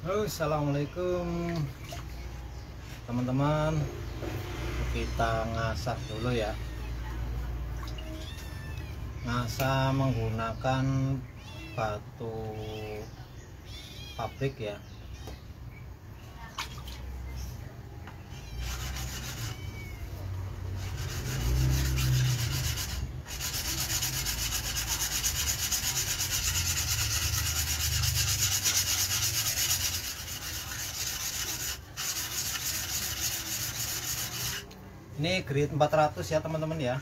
Halo, assalamualaikum teman-teman. Kita ngasah dulu ya. Ngasah menggunakan batu pabrik ya. Ini grade 400 ya teman-teman ya.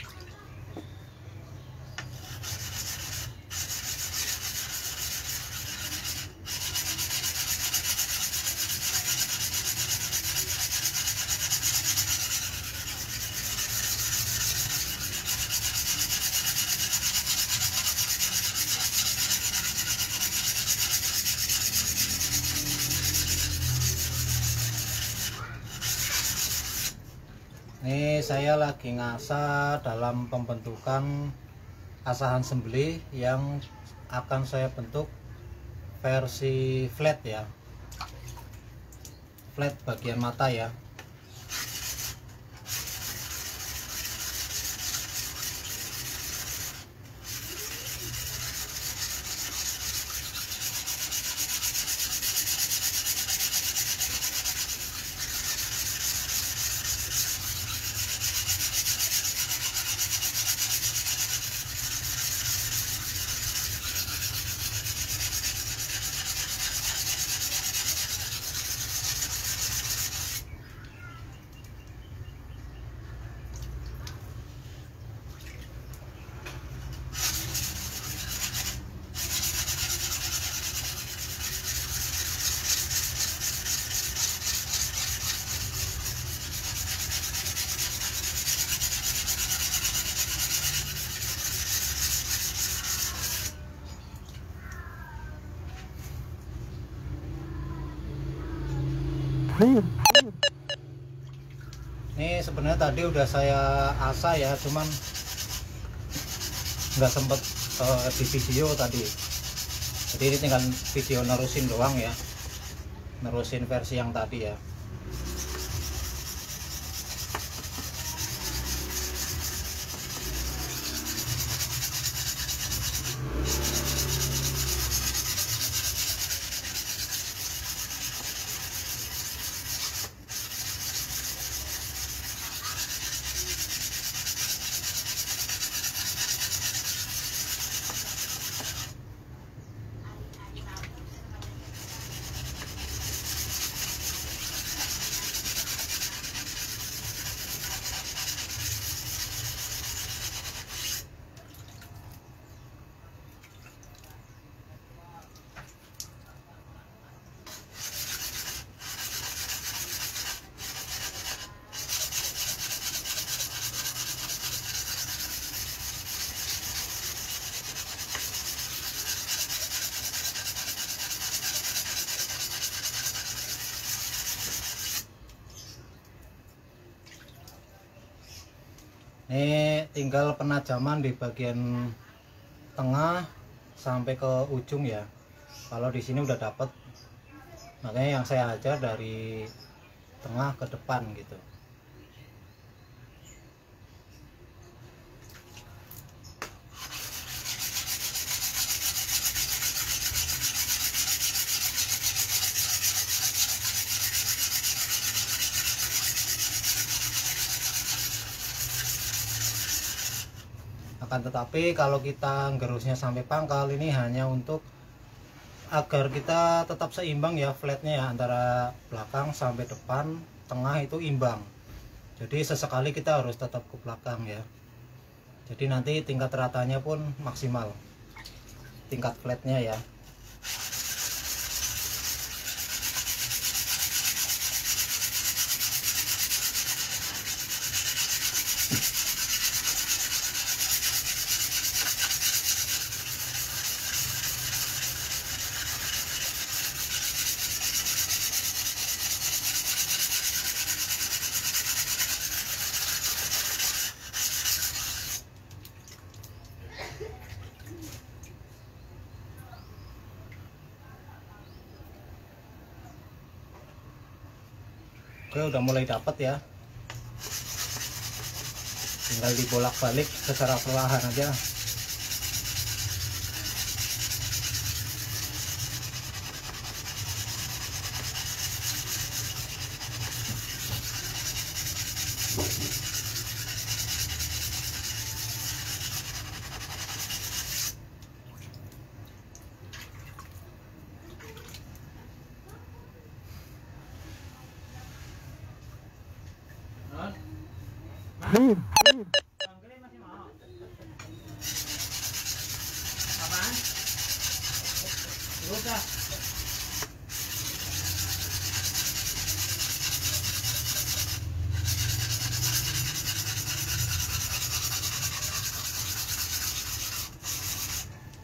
Ini saya lagi ngasah dalam pembentukan asahan sembelih yang akan saya bentuk versi flat ya. Flat bagian mata ya. Ini sebenarnya tadi udah saya asah ya, cuman nggak sempet di video tadi. Jadi ini tinggal video nerusin doang ya, nerusin versi yang tadi ya. Ini tinggal penajaman di bagian tengah sampai ke ujung ya. Kalau di sini udah dapet, makanya yang saya ajar dari tengah ke depan gitu. Akan tetapi kalau kita gerusnya sampai pangkal, ini hanya untuk agar kita tetap seimbang ya flatnya ya, antara belakang sampai depan, tengah itu imbang. Jadi sesekali kita harus tetap ke belakang ya. Jadi nanti tingkat ratanya pun maksimal, tingkat flatnya ya. Oke, udah mulai dapat ya, tinggal dibolak-balik secara perlahan aja.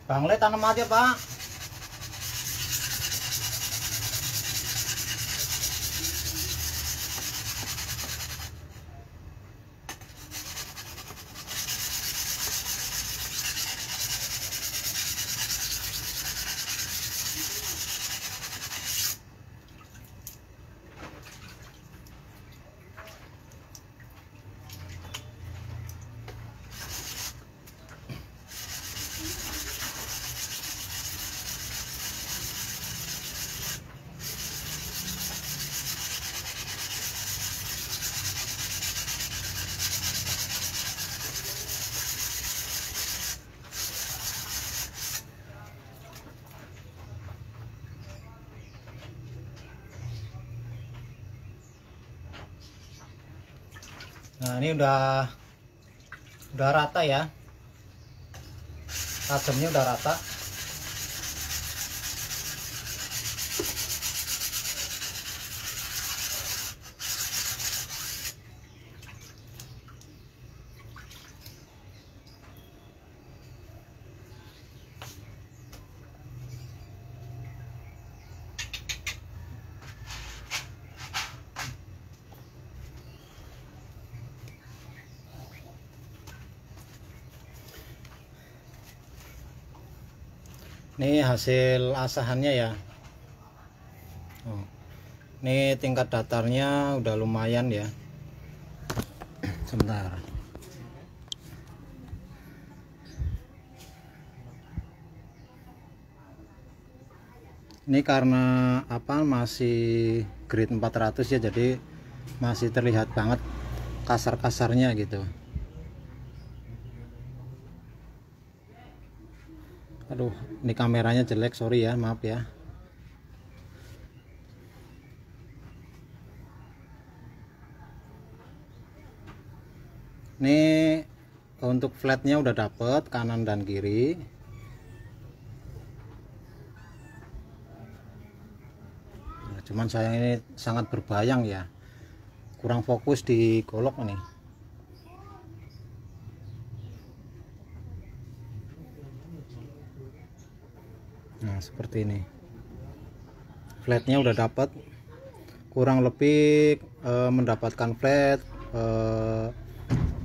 Bang Le tanam aja, Pak. Nah, ini udah rata ya, tajamnya udah rata. Ini hasil asahannya ya. Oh, ini tingkat datarnya udah lumayan ya. Sebentar. Ini karena apa, masih grade 400 ya, jadi masih terlihat banget kasar-kasarnya gitu. Aduh, ini kameranya jelek, sorry ya, maaf ya. Ini untuk flatnya udah dapet kanan dan kiri. Nah, cuman sayang ini sangat berbayang ya, kurang fokus di golok ini. Nah, seperti ini. Flatnya udah dapat, kurang lebih mendapatkan flat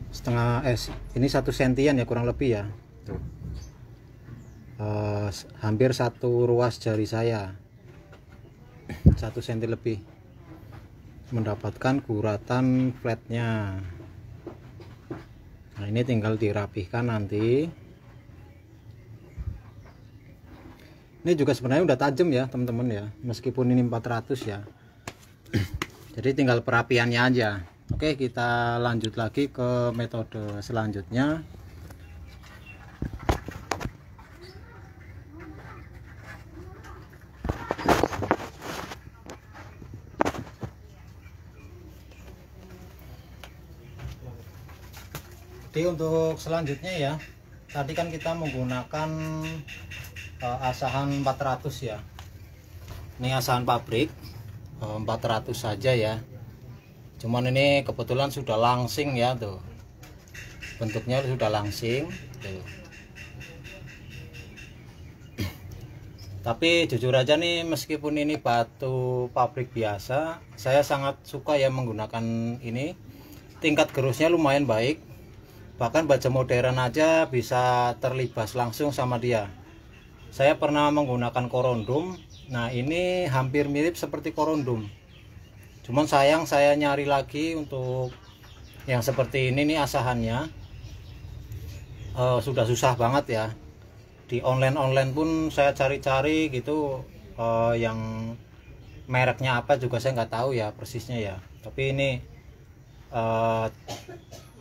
setengah ini 1 sentian ya, kurang lebih ya. Tuh. Hampir 1 ruas jari saya, 1 senti lebih mendapatkan guratan flatnya. Nah, ini tinggal dirapihkan nanti. Ini juga sebenarnya udah tajam ya teman-teman ya, meskipun ini 400 ya. Jadi tinggal perapiannya aja. Oke, kita lanjut lagi ke metode selanjutnya. Jadi untuk selanjutnya ya, tadi kan kita menggunakan asahan 400 ya. Ini asahan pabrik 400 saja ya. Cuman ini kebetulan sudah langsing ya, tuh. Bentuknya sudah langsing tuh. Tapi jujur aja nih, meskipun ini batu pabrik biasa, saya sangat suka ya menggunakan ini. Tingkat gerusnya lumayan baik. Bahkan baja modern aja bisa terlibas langsung sama dia. Saya pernah menggunakan korondom. Nah, ini hampir mirip seperti korondom. Cuman sayang saya nyari lagi untuk yang seperti ini nih asahannya, sudah susah banget ya. Di online pun saya cari-cari gitu, yang mereknya apa juga saya nggak tahu ya persisnya ya. Tapi ini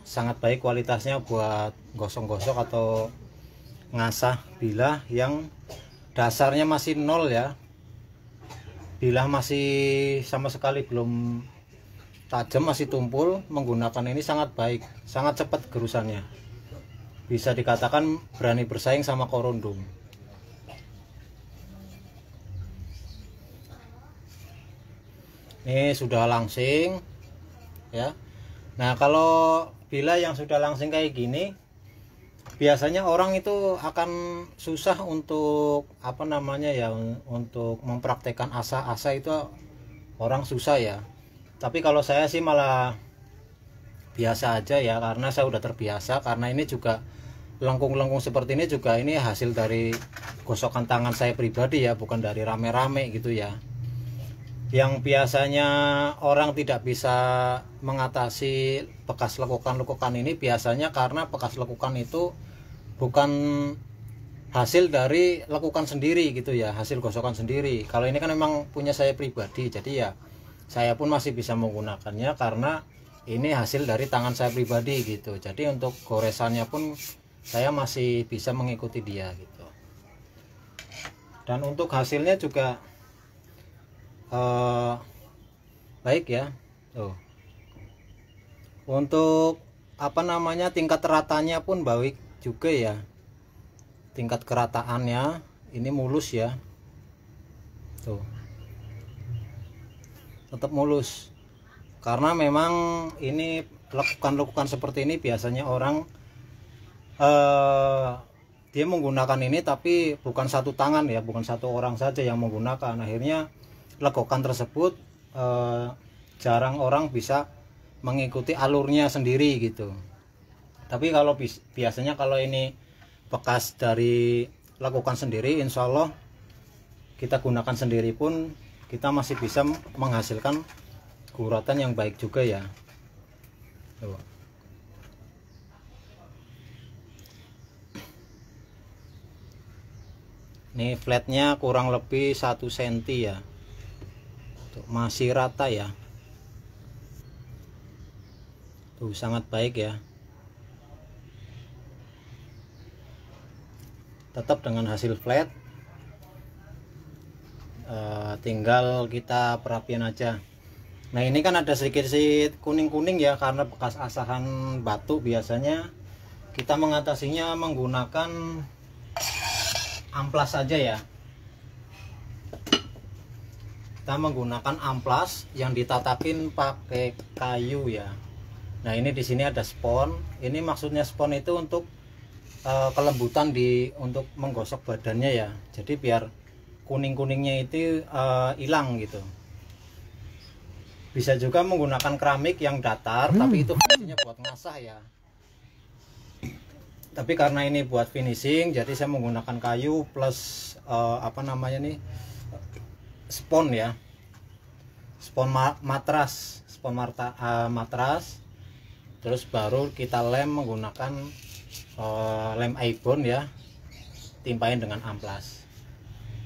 sangat baik kualitasnya buat gosok-gosok atau ngasah bilah yang dasarnya masih nol ya. Bilah masih sama sekali belum tajam, masih tumpul. Menggunakan ini sangat baik, sangat cepat gerusannya. Bisa dikatakan berani bersaing sama korundum. Ini sudah langsing ya. Nah, kalau bilah yang sudah langsing kayak gini, biasanya orang itu akan susah untuk apa namanya ya, untuk mempraktekkan asa-asa itu orang susah ya. Tapi kalau saya sih malah biasa aja ya, karena saya udah terbiasa. Karena ini juga lengkung-lengkung seperti ini juga ini hasil dari gosokan tangan saya pribadi ya, bukan dari rame-rame gitu ya. Yang biasanya orang tidak bisa mengatasi bekas lekukan-lekukan ini biasanya karena bekas lekukan itu bukan hasil dari lekukan sendiri gitu ya, hasil gosokan sendiri. Kalau ini kan memang punya saya pribadi, jadi ya saya pun masih bisa menggunakannya karena ini hasil dari tangan saya pribadi gitu. Jadi untuk goresannya pun saya masih bisa mengikuti dia gitu. Dan untuk hasilnya juga baik ya. Tuh. Untuk apa namanya, tingkat ratanya pun baik juga ya. Tingkat kerataannya ini mulus ya. Tuh. Tetap mulus. Karena memang ini lekukan-lekukan seperti ini biasanya orang dia menggunakan ini tapi bukan satu tangan ya, bukan satu orang saja yang menggunakan. Akhirnya lekukan tersebut jarang orang bisa mengikuti alurnya sendiri gitu. Tapi kalau biasanya kalau ini bekas dari lekukan sendiri, insya Allah kita gunakan sendiri pun kita masih bisa menghasilkan guratan yang baik juga ya. Tuh. Ini flatnya kurang lebih 1 cm ya. Tuh, masih rata ya. Tuh, sangat baik ya. Tetap dengan hasil flat. Tinggal kita perapian aja. Nah, ini kan ada sedikit kuning-kuning ya, karena bekas asahan batu. Biasanya kita mengatasinya menggunakan amplas saja ya. Kita menggunakan amplas yang ditatakin pakai kayu ya. Nah, ini di sini ada spon. Ini maksudnya spon itu untuk kelembutan untuk menggosok badannya ya. Jadi biar kuning-kuningnya itu hilang gitu. Bisa juga menggunakan keramik yang datar, tapi itu fungsinya buat ngasah ya. Tapi karena ini buat finishing, jadi saya menggunakan kayu plus apa namanya nih, spon ya, spon matras, matras. Terus baru kita lem menggunakan lem ibon ya, timpain dengan amplas.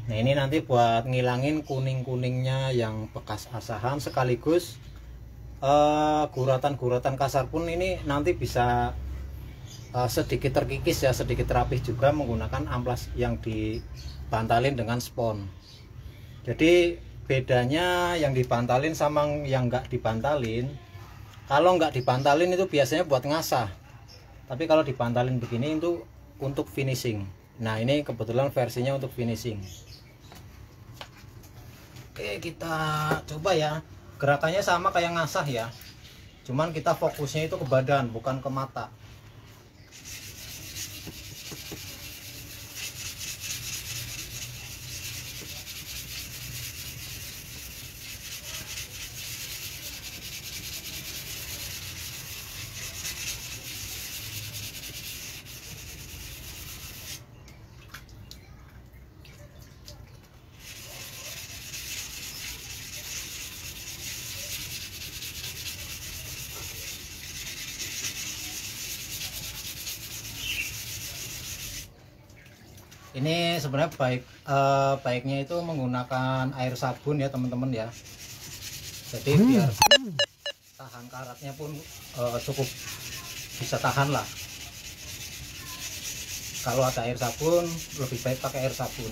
Nah, ini nanti buat ngilangin kuning-kuningnya yang bekas asahan, sekaligus guratan-guratan kasar pun ini nanti bisa sedikit terkikis ya, sedikit rapih juga menggunakan amplas yang dibantalin dengan spon. Jadi bedanya yang dibantalin sama yang nggak dibantalin, kalau nggak dibantalin itu biasanya buat ngasah, tapi kalau dibantalin begini itu untuk finishing. Nah, ini kebetulan versinya untuk finishing. Oke, kita coba ya. Gerakannya sama kayak ngasah ya, cuman kita fokusnya itu ke badan, bukan ke mata. Ini sebenarnya baiknya itu menggunakan air sabun ya teman-teman ya. Jadi biar tahan karatnya pun cukup bisa tahan lah. Kalau ada air sabun lebih baik pakai air sabun.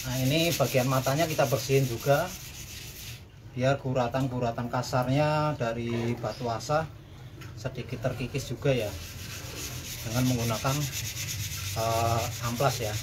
Nah ini bagian matanya kita bersihin juga biar guratan-guratan kasarnya dari batu asah sedikit terkikis juga ya, dengan menggunakan amplas ya.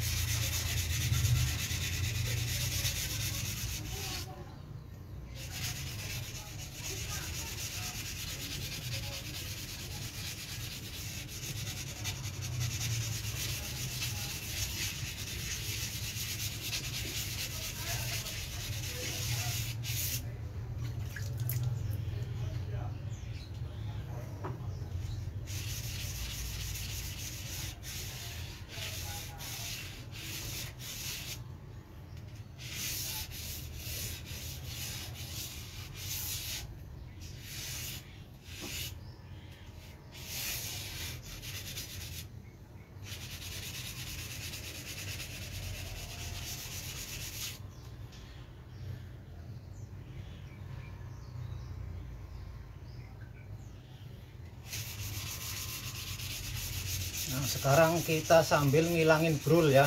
Nah sekarang kita sambil ngilangin brul ya,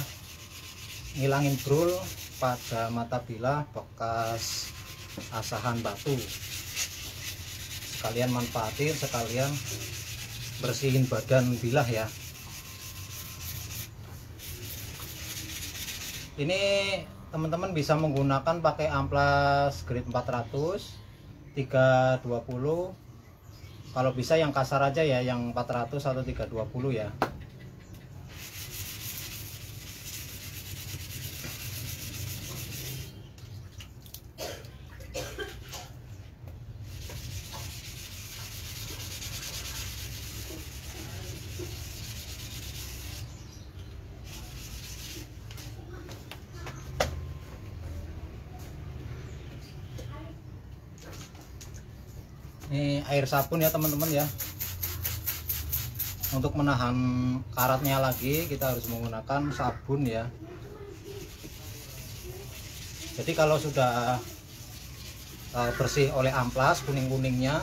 ngilangin brul pada mata bilah bekas asahan batu. Sekalian manfaatin, sekalian bersihin badan bilah ya. Ini teman-teman bisa menggunakan pakai amplas grade 400 320. Kalau bisa yang kasar aja ya, yang 400 atau 320 ya. Ini air sabun ya teman-teman ya. Untuk menahan karatnya lagi kita harus menggunakan sabun ya. Jadi kalau sudah bersih oleh amplas kuning-kuningnya,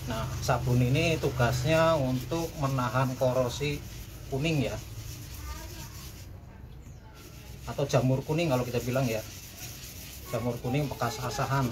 nah sabun ini tugasnya untuk menahan korosi kuning ya, atau jamur kuning kalau kita bilang ya, jamur kuning bekas asahan.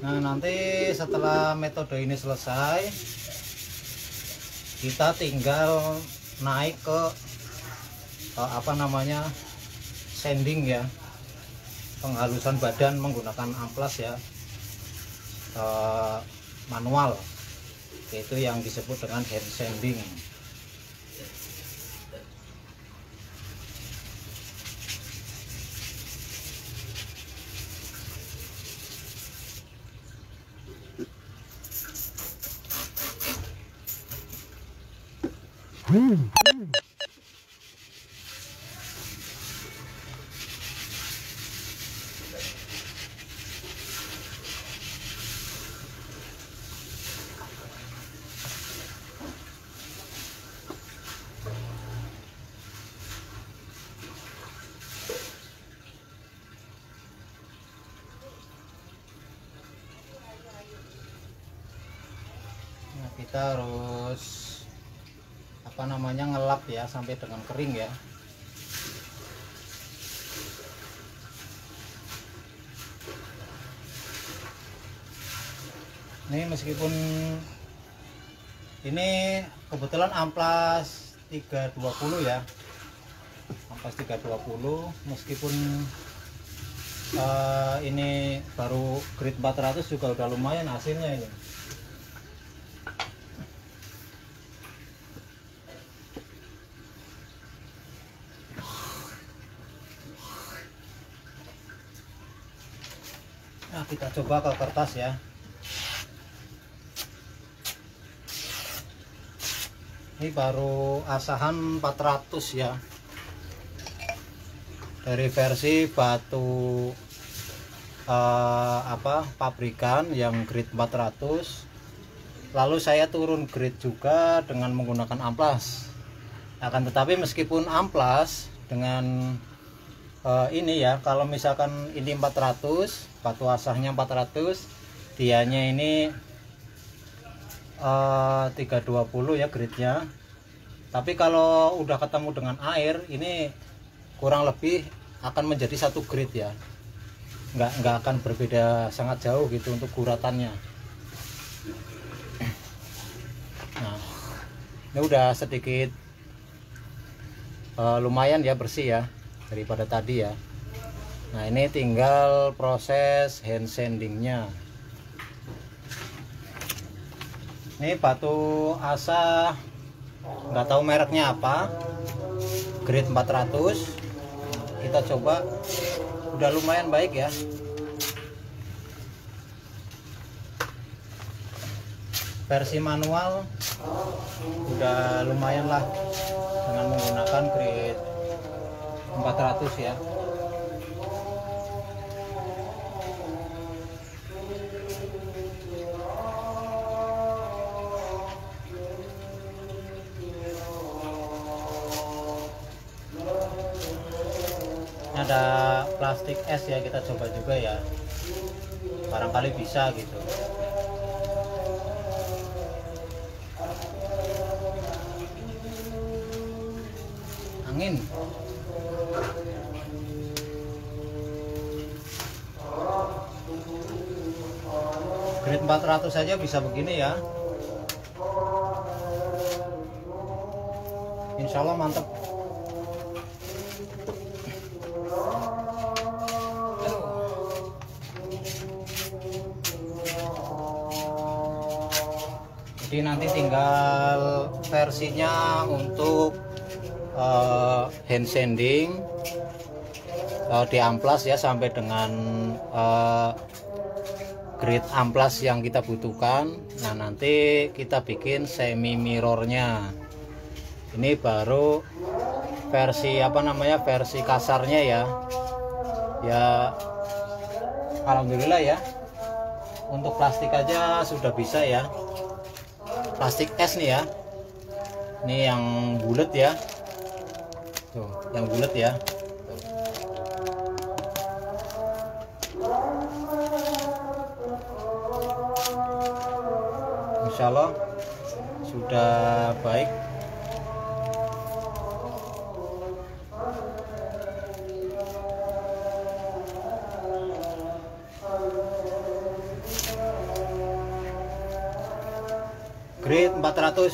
Nah nanti setelah metode ini selesai, kita tinggal naik ke apa namanya, sanding ya, penghalusan badan menggunakan amplas ya, manual, yaitu yang disebut dengan hand sanding. kita harus apa namanya ngelap ya sampai dengan kering ya. Ini meskipun ini kebetulan amplas 320 ya, amplas 320, meskipun ini baru grade 400 juga udah lumayan hasilnya ini. Nah, kita coba ke kertas ya. Ini baru asahan 400 ya, dari versi batu pabrikan yang grade 400. Lalu saya turun grade juga dengan menggunakan amplas. Akan tetapi meskipun amplas dengan ini ya, kalau misalkan ini 400, batu asahnya 400, dianya ini 320 ya grade-nya. Tapi kalau udah ketemu dengan air, ini kurang lebih akan menjadi satu grade ya, nggak akan berbeda sangat jauh gitu untuk guratannya. Nah, ini udah sedikit lumayan ya bersih ya daripada tadi ya. Nah, ini tinggal proses hand sandingnya. Ini batu asa nggak tahu mereknya apa, grade 400. Kita coba, udah lumayan baik ya. Versi manual udah lumayan lah dengan menggunakan grade 400 ya. Ada plastik es ya, kita coba juga ya, barangkali bisa gitu. Angin. Grade 400 saja bisa begini ya. Insya Allah mantep. Jadi nanti tinggal versinya untuk hand sanding di amplas ya, sampai dengan grade amplas yang kita butuhkan. Nah, nanti kita bikin semi mirrornya. Ini baru versi apa namanya, versi kasarnya ya. Ya alhamdulillah ya, untuk plastik aja sudah bisa ya. Plastik es nih ya, ini yang bulat ya, tuh yang bulat ya. Insya Allah sudah baik. Grade 400.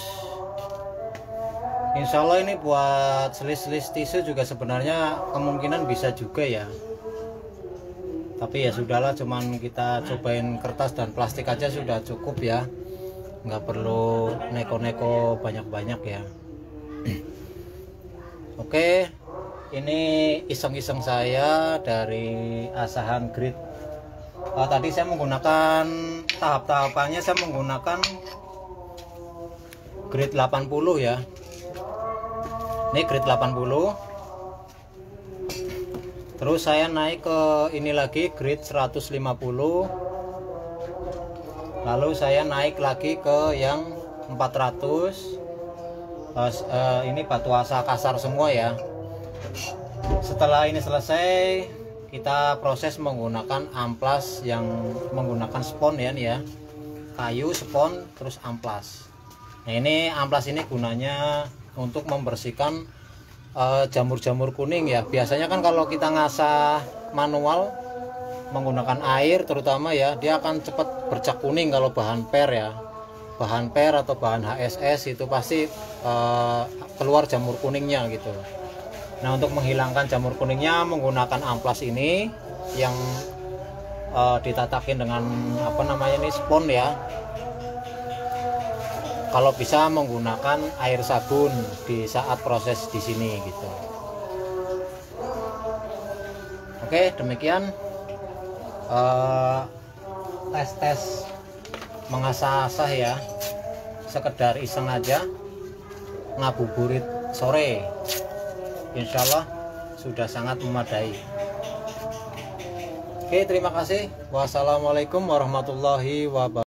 Insya Allah ini buat selis-selis tisu juga sebenarnya kemungkinan bisa juga ya. Tapi ya sudahlah, cuman kita cobain kertas dan plastik aja sudah cukup ya. Nggak perlu neko-neko banyak-banyak ya. Oke, ini iseng-iseng saya dari asahan grid. Tadi saya menggunakan tahap-tahapannya, saya menggunakan grade 80 ya. Ini grade 80. Terus saya naik ke ini lagi grade 150. Lalu saya naik lagi ke yang 400. Ini batu asa kasar semua ya. Setelah ini selesai, kita proses menggunakan amplas yang menggunakan spon ya nih ya. Kayu, spon, terus amplas. Nah, ini amplas ini gunanya untuk membersihkan jamur-jamur kuning ya. Biasanya kan kalau kita ngasah manual menggunakan air terutama ya, dia akan cepat bercak kuning kalau bahan per ya. Bahan per atau bahan HSS itu pasti keluar jamur kuningnya gitu. Nah, untuk menghilangkan jamur kuningnya menggunakan amplas ini yang ditatakin dengan apa namanya ini, spons ya. Kalau bisa menggunakan air sabun di saat proses di sini gitu. Oke, demikian tes mengasah-asah ya, sekedar iseng aja ngabuburit sore, insyaallah sudah sangat memadai. Oke, terima kasih. Wassalamualaikum warahmatullahi wabarakatuh.